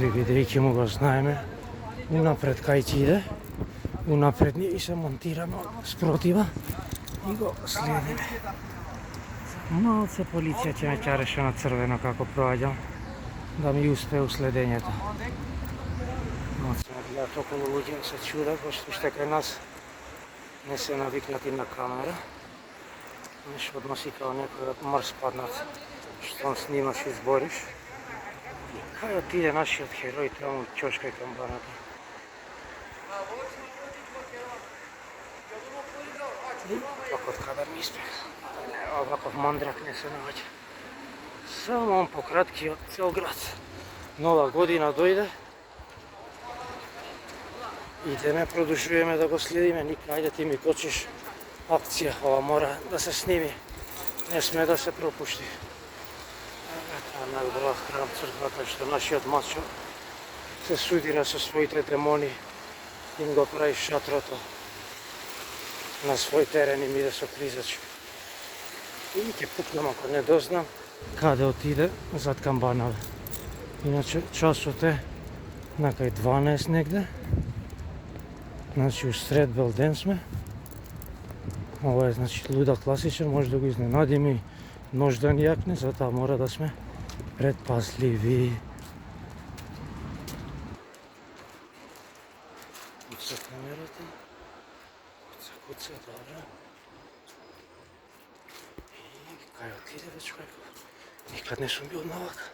тој бидејќи му го знаеме унапред кај ќе иде, унапред ние се монтираме спротива и го следиме. Малце полиција ќе ме чареше на црвено како проаѓам, да ми успее уследењето. Малце ме гледат околу луѓе, се чудат, пошто уште кај нас не се навикнати на камера. Нешто односи као некој од Марс паднат, што снимаш и збориш. Кај отиде нашиот херој, таму чошкај камбаната. Ваков кадар ми испех. Оваков мандрак не се наоѓа. Само он пократки од цел град. Нова година дојде. Идеме, продолжуваме да го следиме. Ника, ајде ти ми кочиш акција. Ова мора да се сними. Не сме да се пропушти. Таа најубава храм црквата што нашиот мачо се судира со своите демони. Им го прави шатрото на свој терен и ми да со клизач. И ќе пукнам ако не дознам каде отиде зад камбанава. Иначе часот е накај 12 негде. Значи усред бел ден сме. Ова е значи луда класичен, може да го изненадиме и нож да ни јакне, затоа мора да сме предпазливи. Куца камерата. Куца, добро. И кај отиде веќе човеков? Никад не сум бил навака.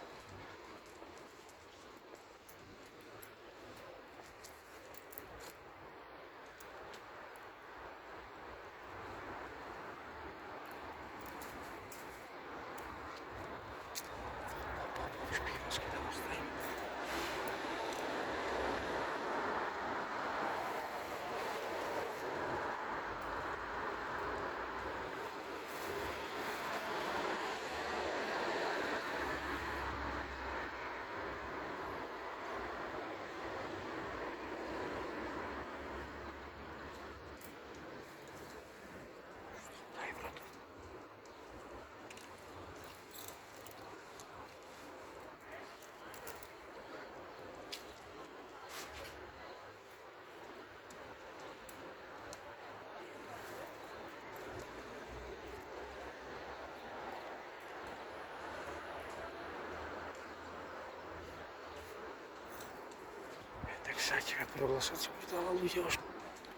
Сега ќе ме прогласат се придава луѓе,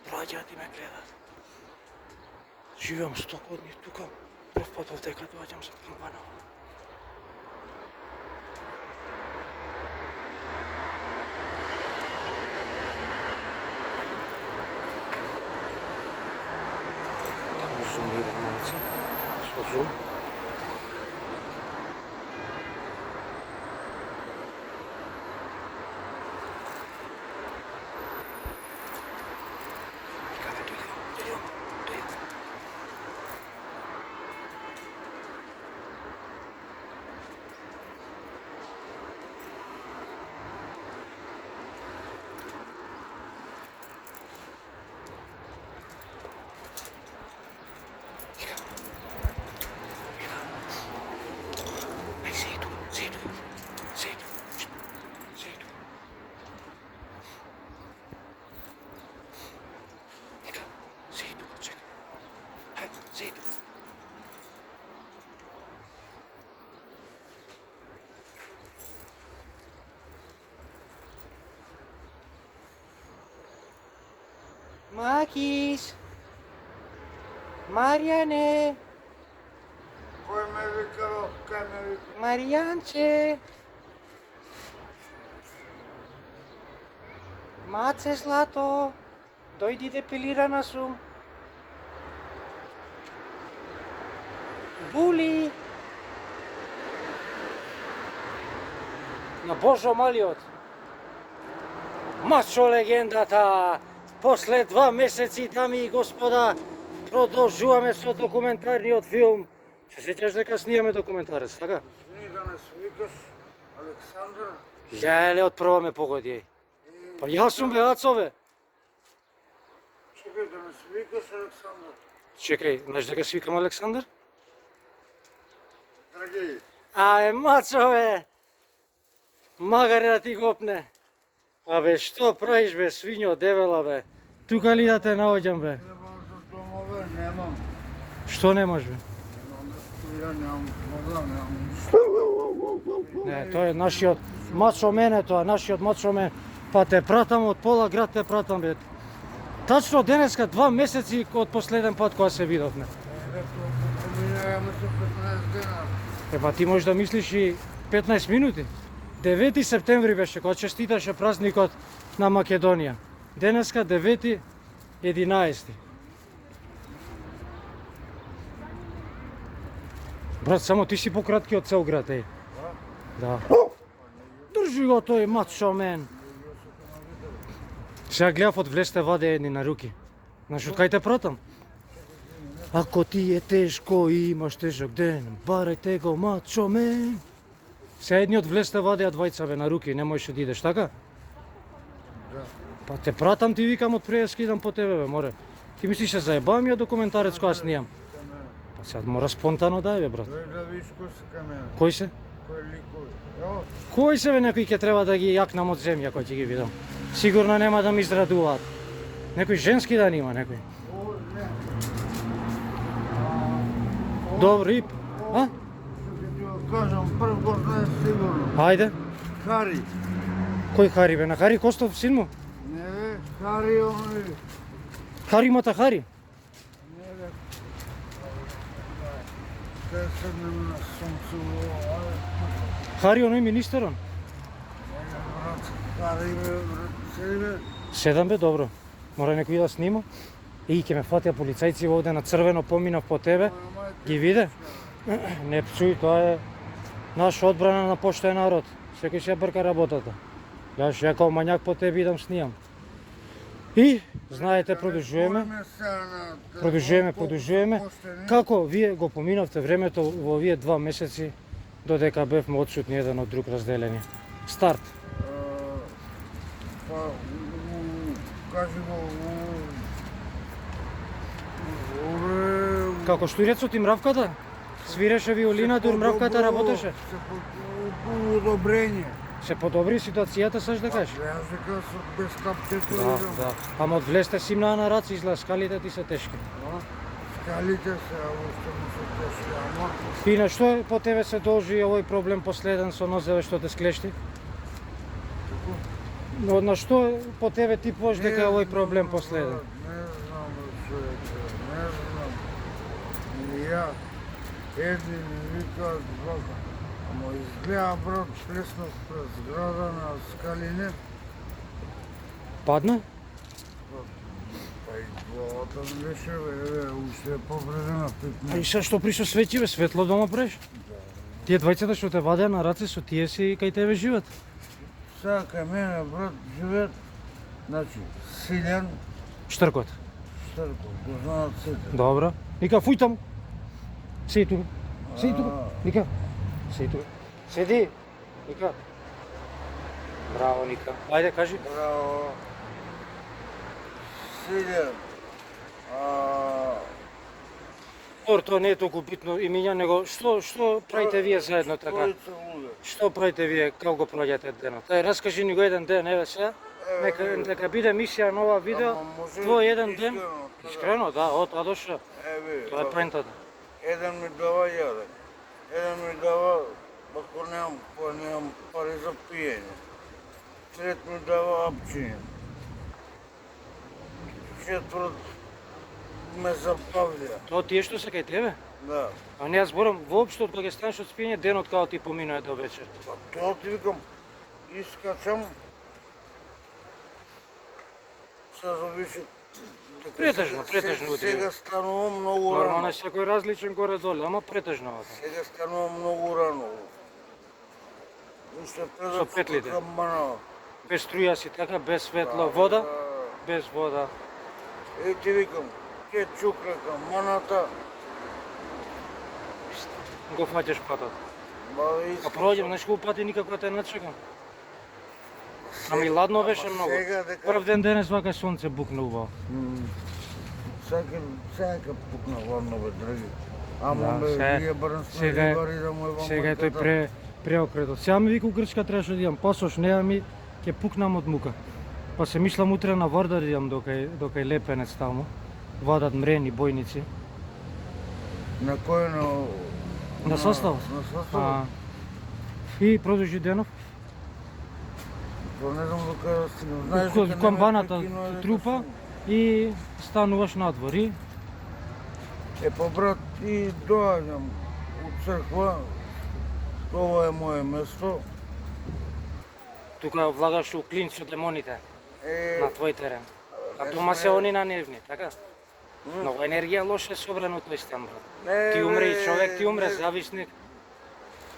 праќаат и ме гледат. Живеам 100 години тука, прв пат овдека доаѓам за камбанава. Таму зумирам малце, со зум. Макис! Маријане! Кој ме викало? Кај ме викало? Маријанче! Маце злато! Дојди депилирана сум! Були! На Божо малиот! Мачо легендата! После 2 месеци, дами и господа, продолжуваме со документарниот филм. Се сеќаш дека снимаме документарец, така? Извини да не свикаш Александар. Леле, од прво ме погоди. Па јас сум бе, Ацове. Чекај да не свикаш Александар. Чекај, знаеш дека свикам Александар? Драгеј. Мачове! Магаре да ти гопне. Абе, што правиш бе, свињо дебела бе? Тука ли да те наоѓам бе? Требам за домове, немам. Што не може бе? Немам да стоја, немам вода, немам ништо. Не, тоа е нашиот мачо мене тоа, нашиот мачо мен. Па те пратам од пола град, те пратам бе. Тачно денеска 2 месеци од последен пат кога се видовме. Поминаваме се 15 дена. Епа ти можеш да мислиш и 15 минути. 9 септември беше кога честиташе празникот на Македонија. Денеска 9.11. Брат, само ти си пократки од цел град, еј. Да. Држи го тој мачо мен. Сега гледав од влесте ваде едни на руки. Знаеш од кај те пратам? Ако ти е тешко и имаш тежок ден, барајте го мачо мен. Се едни од влесте вадеа двајца бе на руки, не можеш да идеш, така? Да. Па те пратам ти викам од пред скидам по тебе бе, море. Ти мислиш се заебавам ја документарец која снимам? Па сега мора спонтано дај бе, брат. Дој да видиш кој се кај мене. Кој се? Кој ликови. Ево, Кој се бе некој ќе треба да ги јакнам од земја кој ќе ги видам? Сигурно нема да ми израдуваат. Некој женски да нима, некој. ово не. Добро, ип. А? Што ќе ти го кажам, прв го знаеш сигурно. Ајде. Хари. Кој Хари бе? На Хари Костов син му? Не бе, Хари оној. Хари Мата Хари? Не бе. Кај седнем на сонцево, Хари оној министерон? брат, Хари бе, брат, седи бе. Седам бе, добро. Мора некој да снима. И ќе ме фатеа полицајци овде на црвено, поминав по тебе. Ги виде? Не псуј, тоа е наша одбрана на поштен народ. Секој ќе брка работата. Јас ја као мањак по тебе идам снимам. И, знаете, продолжуваме. Продолжуваме. Како вие го поминавте времето во овие 2 месеци додека бевме одсутни еден од друг разделени. Старт. Па, кажи го, Како штурецот и мравката? Свиреше виолина, дур мравката работеше. Се подобрење. Се подобри ситуацијата, саш да кажеш? Јас дека со без капчето Да, идам. да. Ама од влесте симнаа на раци, изгледа скалите ти се тешки. Скалите се, уште му се тешки, ама И на што по тебе се должи овој проблем последен со нозеве што те склешти? Но на што по тебе ти пош дека е овој проблем последен? Не знам, човече, не знам. И ја, едни ми викаат вака, ама изгледа брат плеснав през града на скалине, Падна? па и главата ми беше, бе, уште е повредена А и питна. са што пришо свети бе, светло дома преш? Тие двајцата што те вадеа на раце со тие си кај тебе живеат? Сега кај мене, брат, живеат, значи, Силјан, Штркот. Штърко, го знаат сите. Добро. Ника фуј таму. Седи тука. Седи тука. Ника. Седи тука. Седи. Ника. Браво, Ника. Ајде, кажи. Браво. Силјан, Тоа не е толку битно имиња, него што правите вие заедно така? тројца луѓе. Што правите вие, како го проаѓате денот? Ај, раскажи ни го еден ден, еве сега. Нека биде мисија на ова видео. Ама може Твој еден ден. искрено, така. Искрено, да, од А до Ш. Еве, Тоа е поентата. еден ми дава јадек, еден ми дава, ако немам пари за пиење. Трет ми дава апчиња. Четврт ме забавлja. Тоа тие што се кај тебе? Да. А не, јас зборам воопшто од кога ќе станеш од спиење, денот као ти поминува до вечер. Па тоа ти викам, искачам, се зависи. Претежно утре. Сега станувам многу Нормално рано. е секој различен горе-долу, ама претежно ова. Сега станувам многу рано. Уште пред Со петлите. манава. Без струја си така, без светло, вода, без вода. Е, ти викам, ке чуклека, маната, Го фаќаш патот. ба А искам. проđem, знаеш колку пати никако те начекам. Ами ладно беше многу. Сега дека... Прв ден денес вака сонце букна убаво. Сега пукна ладно бе, драги. Ама Да, бе, сега- вие барем сме сега е- рибари да му е Сега е тој преокретот. Сега ми вика у Грчка требаше да идам пасош, немам и ќе пукнам од мука. Па се мислам утре на Вардар идам докај Лепенец таму. Вадат мрени, бојници. На кој На состав? На состав. И продолжи денов. Па не знам до кај да стигнам. Знаеш дека нема Камбаната прекинува дека трупа сум- и стануваш надвор и Па брат, и доаѓам у црква. Ова е моје место. тука влагаш у клин со демоните на твој терен. А дома се они на нервни, така? Много енергија лоше собрано тој стан, брат. Ти умре и човек, ти умре зависник.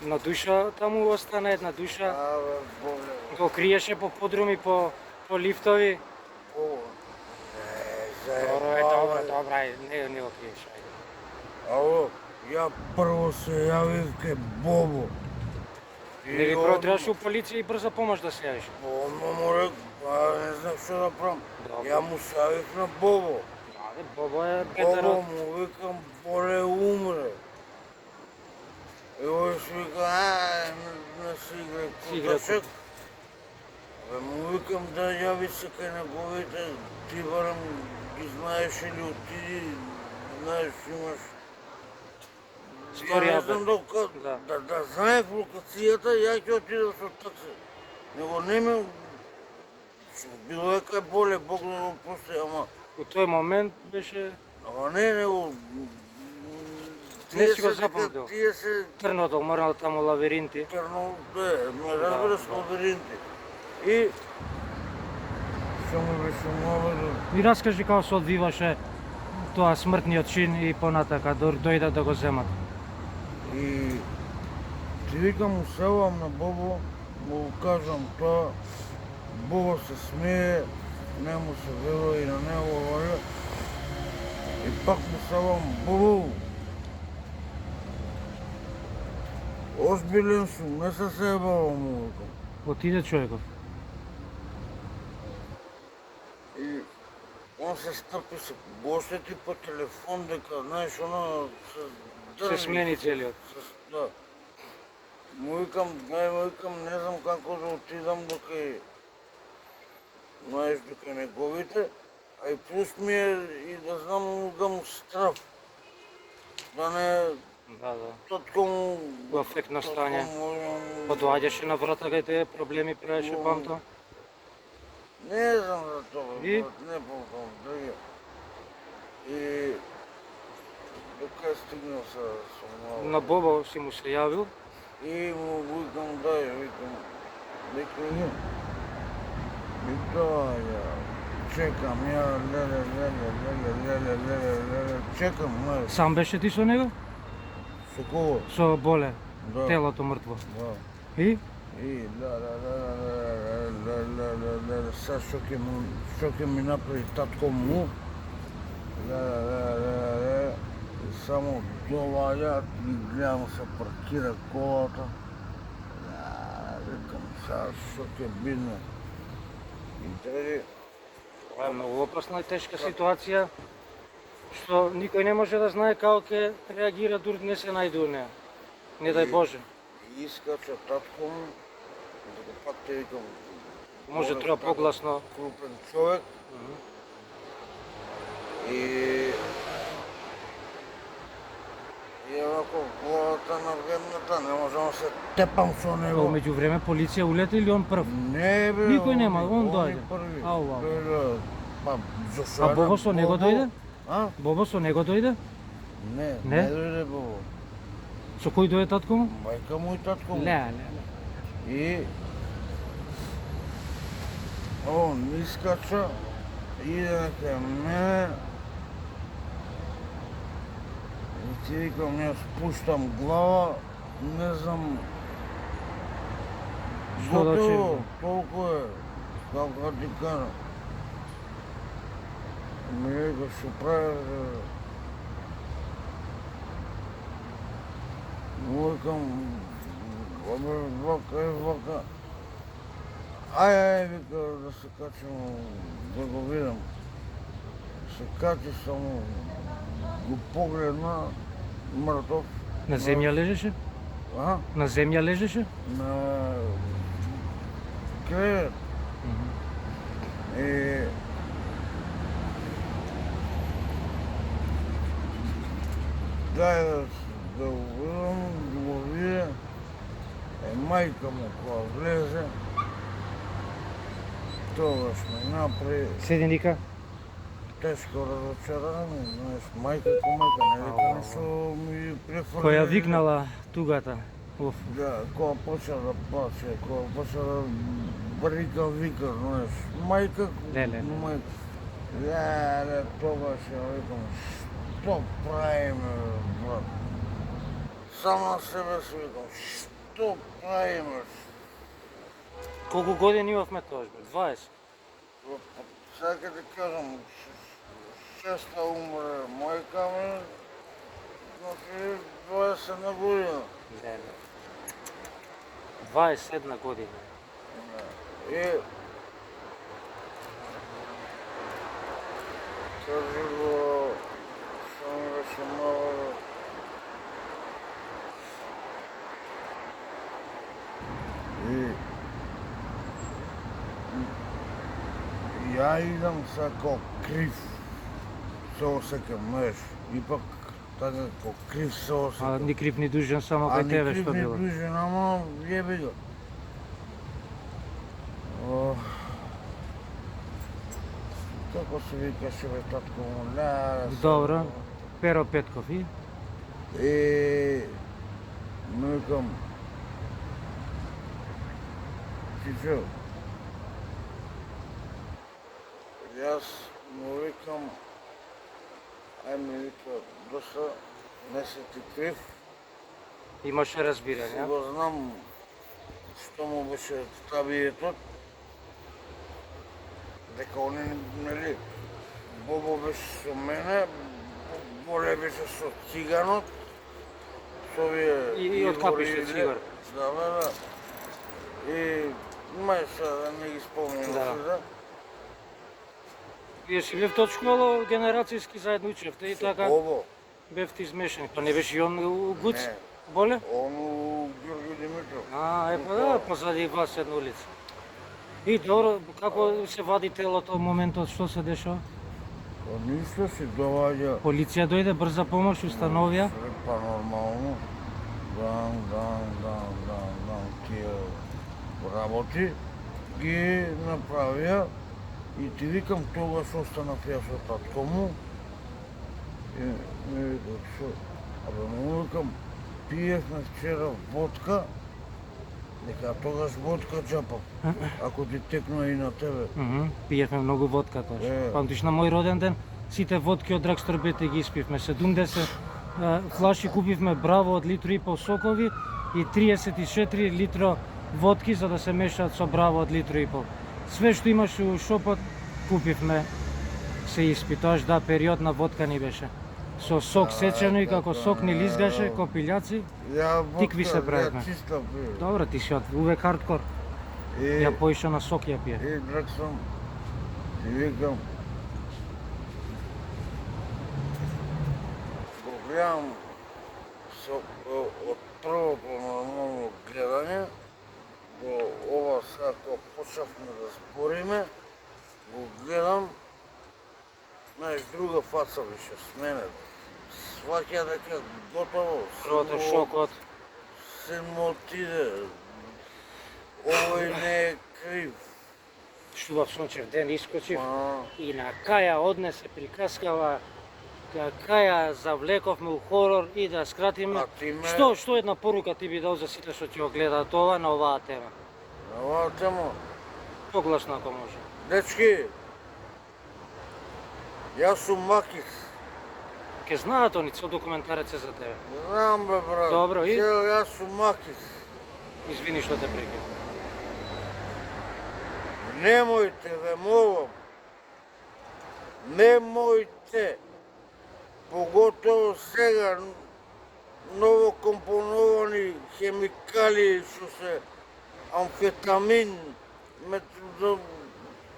На душа таму остана една душа. Абе, Боже. Го криеше по подруми, по лифтови. Ова. Добро, добро, не го криеш. ајде. Ало, ја прво се јавив ке Бобо. Не ви протребаше у полиција и брза помош да се јавиш. Одма му рек, не знам што да правам. Добро. Ја му се јавив на Бобо. Ајде, Бобо е беден Бобо од... му викам, боле умре. И овој си вика, не си играј Си играј куташек. Му викам да јави се кај неговите, ти барам ги знаеш или отиди, знаеш имаш. Сторија, Ја не знам Да. да знаев локацијата, ја ќе отидам со такси. Него не ме... Било е кај боле, Бог да го прости, ама... У тој момент беше Ама не, него... Не си го запомнил. Тие се трното, морал таму лавиринти. трно, ме разбираш лабиринти. И... Што ми беше мовено? И раскажи како се одвиваше тоа смртниот чин и понатака дојдат да го земат. И ти викам, уселам на Бобо, му кажам тоа, Бобо се смее, не му се верува и на него валя. И пак му селам, Бобо, озбилен сум, не се себавам, му викам. Отиде човеков. И он се стъпи, се гостети по телефон, дека, знаеш, она Се смени целиот. Да. Му викам, не знам како да отидам докај, знаеш, докај неговите, а и плюс ми е и да знам да му страв. Да не Да. татко му... Во афектно стање. му- Подоаѓаше на врата кај тие проблеми правеше памто. Не знам за тоа, И? брат, не помнам, други. И... Докај стигнал со малко. На Бобо си му се јавил. И му викам, викам, не. И тоа ја чекам, чекам, Сам беше ти со него? со кого? Со боле. Да. Телото мртво. Да. И? И сега што ќе ми направи татко му? И само доваѓаат и гледам се паркира колата. Викам, сега што ќе биде? И треди, Ова е многу опасна и тешка ситуација, што никој не може да знае како ќе реагира дури не се најде у неа. Не дај Боже. искача татко му, дека пак те викам, Може Може, треба така. погласно. крупен човек. И онако главата навредната, не можам да се тепам со него. Меѓу време полиција улети или он прв? Не бе, Никој нема, он дојде. први. Ау. Па, зашо А една Бобо со него дојде? А? Бобо со него дојде? Не, Не? не дојде Бобо. Со кој дојде татко му? Мајка му и татко му. Ле. И он искача, иде кај мене. И ти викам, ја спуштам глава, не знам. Што да Готово, очекувам? толку е, како да ти кажам. Ми вика, што правиш? Му викам, вака. Ај, вика, да се качам, да го видам. Се качи само, го погледна, мртов. На земја лежеше? А? На земја лежеше? На кревет. И дај да го видам, да го виде, мајка му која влезе, тогаш ме направи Седи ника? тешко разочарание, знаеш, мајка ко мајка, не вика нешто ми префрли. Која викнала тугата? Оф. Да, која почна да плаче, која почна да вика, знаеш, мајка, Леле. мајка. Леле, тогаш ја викам, што правиме, брат? Само на себе си викам, што правиме? Колку години имавме тогаш, бе? 20? Сега ќе ти кажам, шеста умре мајка ми, значи 21 година. Леле. 21 година. И кажи го, што ми беше мало, и ја идам сега како крив, се осекам, знаеш, ипак така како крив се А осекам. ни крив ни дужен само кај тебе што било? А ни крив ни дужен, ама јеби го. Како се викаше бе татко му, не, Добро. Перо Петков и? И му викам, Чичо, јас му викам, ајме вика, доста не си ти крив, Имаше разбирање, си а? го знам што му беше табиетот, дека они, нели, Бобо беше со мене, Боле беше со циганот, со овие И од капиште Игорите. цигар. Да, да. И мај сега да не ги спомням Да. сега. Вие си бевте од школа, генерацијски заедно учевте и така Бобо, бевте измешани. Па не беше и он у Гуц? Не. Боле? он у Ѓорги Димитров. Па да, позади вас една улица. И добро, како се вади телото моментот, што се дешава? Па ништо си доваѓа. Полиција дојде, брза помош, установија. Све па нормално. Тие работи ги направија и ти викам тогаш останав јас со татко му и ми викам што, абе му викам пиевме вчера водка, дека тогаш водка джапав, ако ти текнува и на тебе. Пиевме многу водка тоа. Памтиш на мој роден ден, сите водки од Драгсторбете ги испивме. 70 флаши купивме Браво од литро и пол сокови и 34 литро водки за да се мешаат со Браво од литро и пол. Све што имаше у шопот купивме, се испи. Тоаш да, период на водка ни беше. Со сок сечено и како сок ни лизгаше, ко пилјаци. Ја Тикви се правевме. ја чиста пиев. Добро, ти си увек хардкор. Ја поиша на сок ја пие. И Драксам, ти викам, го гледам од првото нормално гледање, до ова сега кога почнавме да збориме, го гледам, знаеш, друга фаца беше с мене. Сваќа дека готово, Првото шокот. син му отиде, овој не е крив. Штубав сончев ден искочив Па, и на Каја однесе прикаскава, Каја завлековме у хорор и да скратиме. А ти ме- Што една порука ти би дал за сите што ќе го гледаат ова на оваа тема? на оваа тема, Погласно ако може. дечки, јас сум Макис. Ке знаат они со документарец е за тебе. Знам бе, брат. Добро, и? Јас сум Макис. Извини што те прекинав. Немојте, ве молам. Немојте. Поготово сега ново компоновани хемикали што се амфетамин,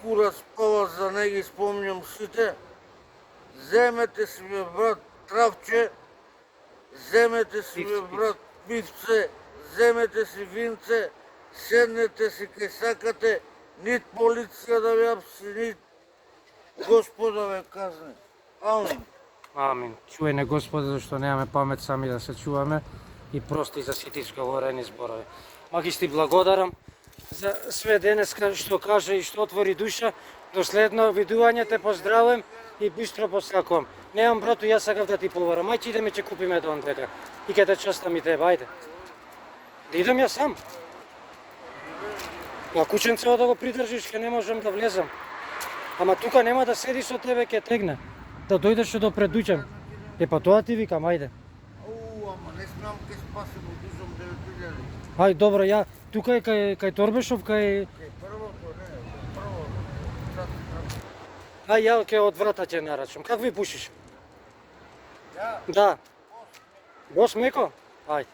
кура спава за не ги спомням сите. Земете си бе брат травче, земете си бе Пиц, пиц. брат пивце, земете си винце, седнете си кај сакате, нит полиција да ви апси, нит Господа ве казни. Амин. Амин. Чуј не Господе, зашто немаме памет сами да се чуваме и прости за сите изговорени зборови. Магисти, благодарам за све денеска што кажа и што отвори душа. До следно видување те поздравувам и бистро посакувам. Немам брато, јас сакав да ти поварам. Ајде идеме, ќе купиме дон дека. И ќе те честам и тебе, ајде. Да идем јас сам. А кученцево да го придржиш, ќе не можам да влезам. Ама тука нема да седи со тебе, ќе тегне. Да дојдеш до предуќам. Па тоа ти викам, ајде. Ама не смеам ке спасим од узом 9000. Ај, добро, ја тука е кај Торбешов, кај... Првото, не, прво. Ај, ја ке од врата ќе нарачам. Как ви пушиш? Ја? Да. Бос меко? Ај.